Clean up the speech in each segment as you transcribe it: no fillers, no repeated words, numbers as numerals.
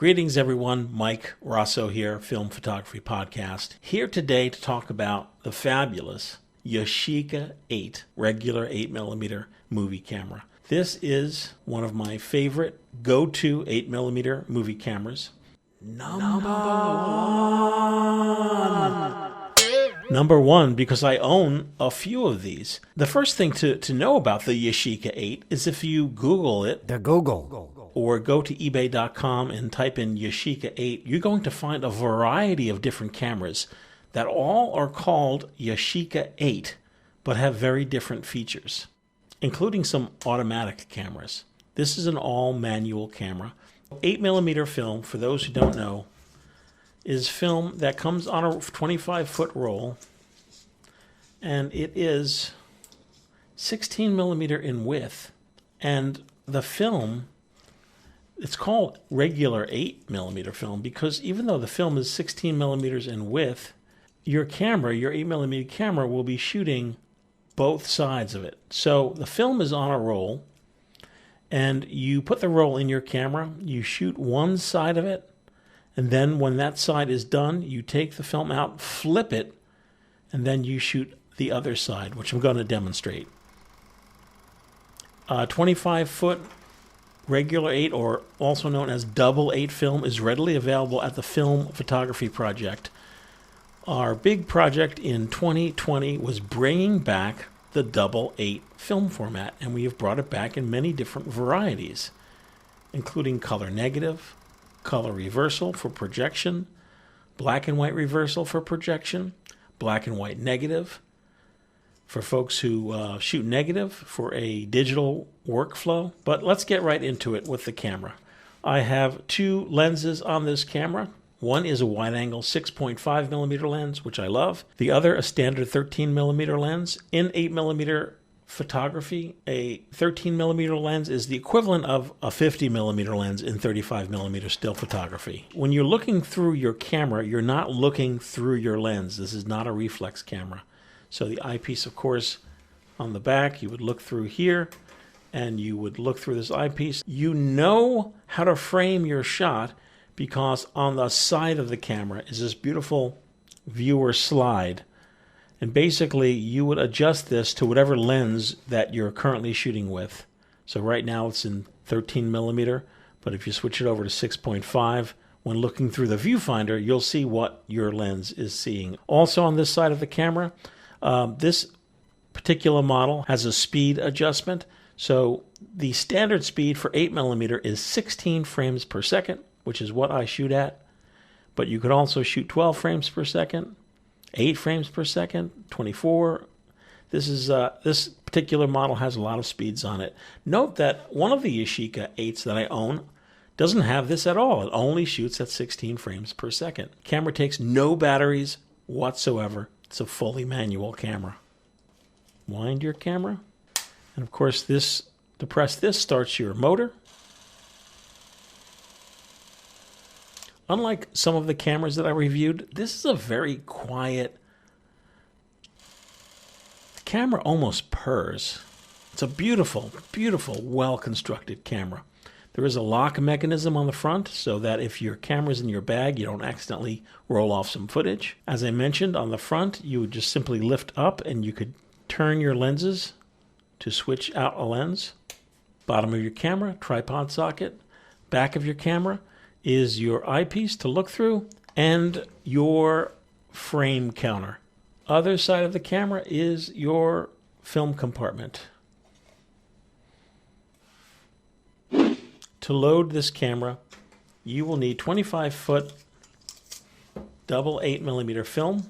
Greetings, everyone. Mike Raso here, Film Photography Podcast. Here today to talk about the fabulous Yashica 8 regular 8mm movie camera. This is one of my favorite go-to 8mm movie cameras. Number one, because I own a few of these. The first thing to know about the Yashica 8 is if you Google it, or go to ebay.com and type in Yashica 8, you're going to find a variety of different cameras that all are called Yashica 8, but have very different features, including some automatic cameras. This is an all-manual camera. 8mm film, for those who don't know, is film that comes on a 25-foot roll, and it is 16mm in width. And the film, it's called regular 8mm film because even though the film is 16mm in width, your camera, your 8mm camera, will be shooting both sides of it. So the film is on a roll, and you put the roll in your camera, you shoot one side of it, and then when that side is done, you take the film out, flip it, and then you shoot the other side, which I'm going to demonstrate. 25-foot regular 8, or also known as double 8 film, is readily available at the Film Photography Project. Our big project in 2020 was bringing back the double 8 film format, and we have brought it back in many different varieties, including color negative, color reversal for projection, black and white reversal for projection, black and white negative for folks who shoot negative for a digital workflow. But let's get right into it with the camera. I have two lenses on this camera. One is a wide-angle 6.5mm lens, which I love. The other, a standard 13mm lens. In 8mm photography, a 13mm lens is the equivalent of a 50mm lens in 35mm still photography. When you're looking through your camera, you're not looking through your lens. This is not a reflex camera. So the eyepiece, of course, on the back, you would look through here, and you would look through this eyepiece. You know how to frame your shot because on the side of the camera is this beautiful viewer slide. And basically, you would adjust this to whatever lens that you're currently shooting with. So right now it's in 13mm, but if you switch it over to 6.5, when looking through the viewfinder, you'll see what your lens is seeing. Also on this side of the camera, this particular model has a speed adjustment. So the standard speed for 8mm is 16 frames per second, which is what I shoot at. But you could also shoot 12 frames per second, 8 frames per second, 24. This particular model has a lot of speeds on it. Note that one of the Yashica 8s that I own doesn't have this at all. It only shoots at 16 frames per second. Camera takes no batteries whatsoever. It's a fully manual camera. Wind your camera. And of course, to press this starts your motor. Unlike some of the cameras that I reviewed, this is a very quiet. The camera almost purrs. It's a beautiful, beautiful, well-constructed camera. There is a lock mechanism on the front so that if your camera's in your bag, you don't accidentally roll off some footage. As I mentioned, on the front, you would just simply lift up and you could turn your lenses to switch out a lens. Bottom of your camera, tripod socket. Back of your camera is your eyepiece to look through and your frame counter. Other side of the camera is your film compartment. To load this camera, you will need 25-foot double 8mm film.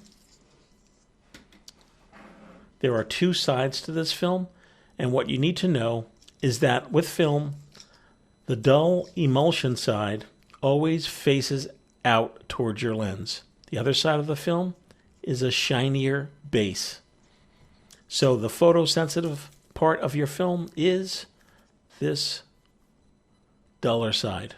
There are two sides to this film, and what you need to know is that with film, the dull emulsion side always faces out towards your lens. The other side of the film is a shinier base. So the photosensitive part of your film is this duller side.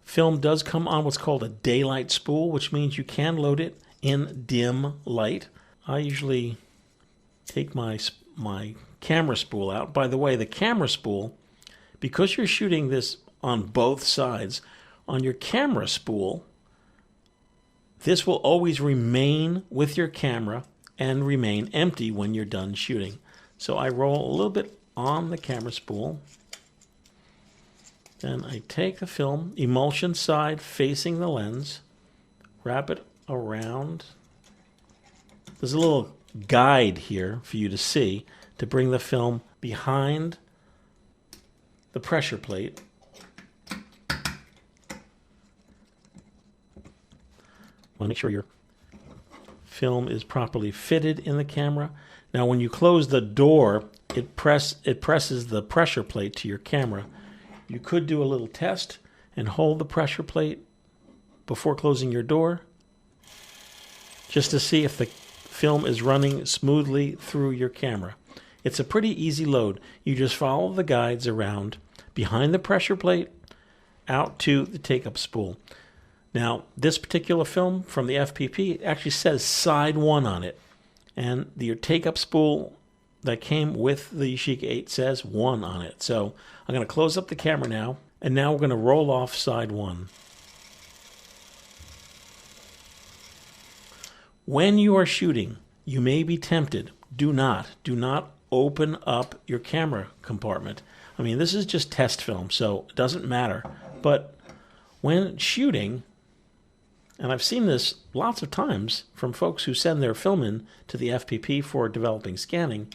Film does come on what's called a daylight spool, which means you can load it in dim light. I usually take my camera spool out. By the way, the camera spool, because you're shooting this on both sides on your camera spool, this will always remain with your camera and remain empty when you're done shooting. So I roll a little bit on the camera spool. Then I take the film, emulsion side facing the lens, wrap it around. There's a little guide here for you to see to bring the film behind the pressure plate. Want to make sure your film is properly fitted in the camera. Now when you close the door, it presses the pressure plate to your camera. You could do a little test and hold the pressure plate before closing your door just to see if the film is running smoothly through your camera. It's a pretty easy load. You just follow the guides around behind the pressure plate out to the take-up spool. Now, this particular film from the FPP actually says side 1 on it, and your take-up spool that came with the Yashica 8 says 1 on it. So I'm going to close up the camera now, and now we're going to roll off side 1. When you are shooting, you may be tempted. Do not open up your camera compartment. I mean, this is just test film, so it doesn't matter. But when shooting, and I've seen this lots of times from folks who send their film in to the FPP for developing scanning,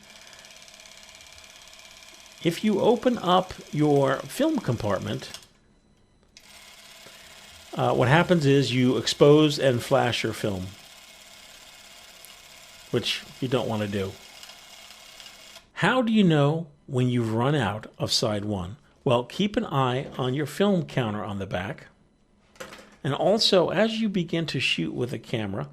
if you open up your film compartment, what happens is you expose and flash your film, which you don't want to do. How do you know when you've run out of side 1? Well, keep an eye on your film counter on the back. And also, as you begin to shoot with a camera,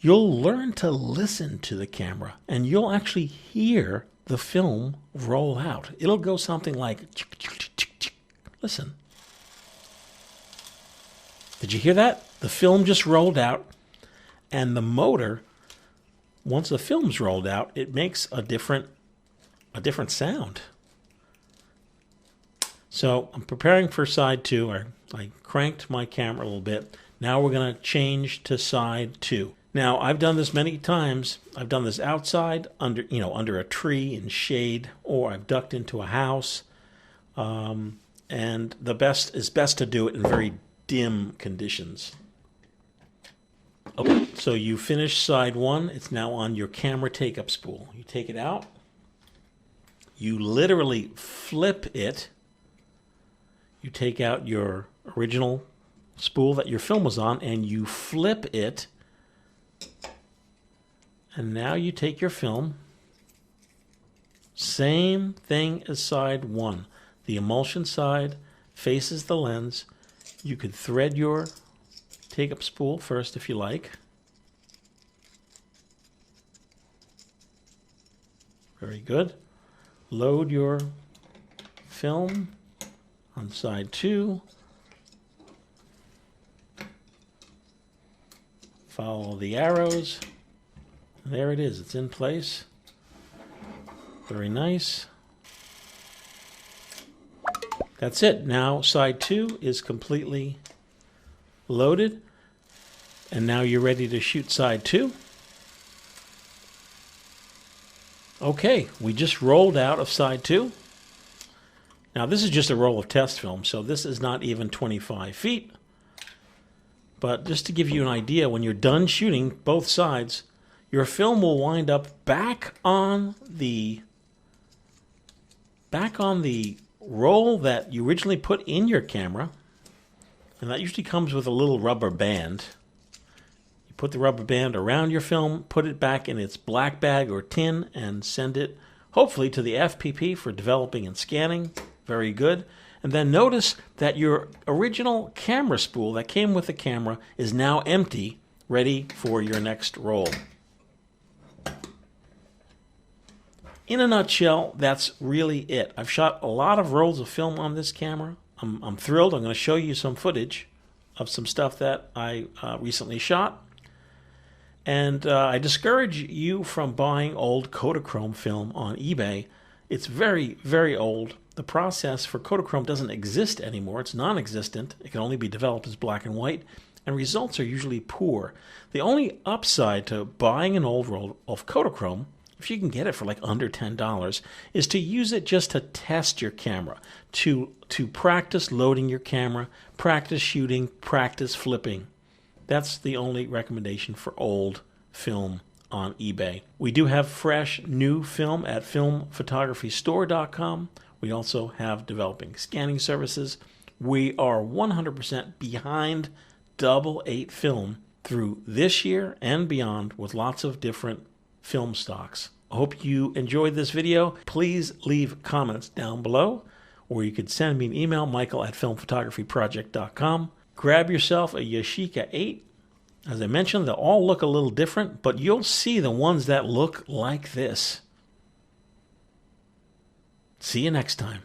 you'll learn to listen to the camera, and you'll actually hear the film roll out. It'll go something like, listen. Did you hear that? The film just rolled out, and the motor, once the film's rolled out, it makes a different sound. So I'm preparing for side 2. I cranked my camera a little bit. Now we're going to change to side 2. Now I've done this many times. I've done this outside, under a tree in shade, or I've ducked into a house. And the best to do it in very dim conditions. Okay, so you finish side 1. It's now on your camera take-up spool. You take it out. You literally flip it. You take out your original spool that your film was on, and you flip it. And now you take your film. Same thing as side 1. The emulsion side faces the lens. You could thread your take-up spool first if you like. Very good. Load your film on side 2. Follow the arrows. There it is. It's in place. Very nice. That's it. Now side 2 is completely loaded. And now you're ready to shoot side 2. Okay, we just rolled out of side 2. Now this is just a roll of test film, so this is not even 25 feet. But just to give you an idea, when you're done shooting both sides, your film will wind up back on the roll that you originally put in your camera. And that usually comes with a little rubber band. You put the rubber band around your film, put it back in its black bag or tin, and send it, hopefully, to the FPP for developing and scanning. Very good. And then notice that your original camera spool that came with the camera is now empty, ready for your next roll. In a nutshell, that's really it. I've shot a lot of rolls of film on this camera. I'm thrilled. I'm going to show you some footage of some stuff that I recently shot. And I discourage you from buying old Kodachrome film on eBay. It's very, very old. The process for Kodachrome doesn't exist anymore. It's non-existent. It can only be developed as black and white, and results are usually poor. The only upside to buying an old roll of Kodachrome, if you can get it for like under $10, is to use it just to test your camera, to practice loading your camera, practice shooting, practice flipping. That's the only recommendation for old film on eBay. We do have fresh new film at filmphotographystore.com. We also have developing scanning services. We are 100% behind double 8 film through this year and beyond with lots of different film stocks. I hope you enjoyed this video. Please leave comments down below, or you could send me an email, michael@filmphotographyproject.com. Grab yourself a Yashica 8. As I mentioned, they'll all look a little different, but you'll see the ones that look like this. See you next time.